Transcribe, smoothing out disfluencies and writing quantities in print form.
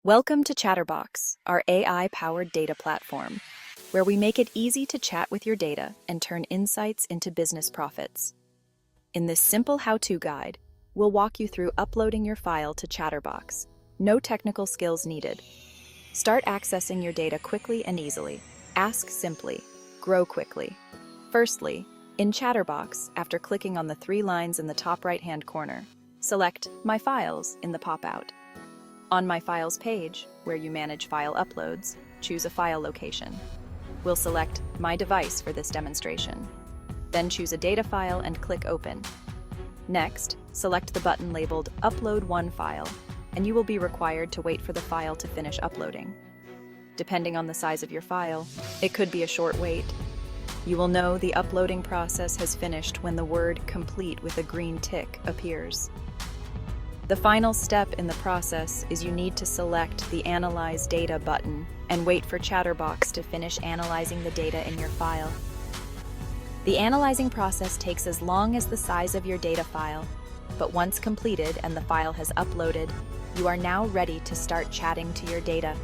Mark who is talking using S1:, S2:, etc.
S1: Welcome to ChatterBox, our AI-powered data platform, where we make it easy to chat with your data and turn insights into business profits. In this simple how-to guide, we'll walk you through uploading your file to ChatterBox. No technical skills needed. Start accessing your data quickly and easily. Ask simply, grow quickly. Firstly, in ChatterBox, after clicking on the three lines in the top right-hand corner, select My Files in the pop-out. On My Files page, where you manage file uploads, choose a file location. We'll select My Device for this demonstration. Then choose a data file and click Open. Next, select the button labeled Upload One File, and you will be required to wait for the file to finish uploading. Depending on the size of your file, it could be a short wait. You will know the uploading process has finished when the word Complete with a green tick appears. The final step in the process is you need to select the Analyze Data button and wait for ChatterBox to finish analyzing the data in your file. The analyzing process takes as long as the size of your data file, but once completed and the file has uploaded, you are now ready to start chatting to your data.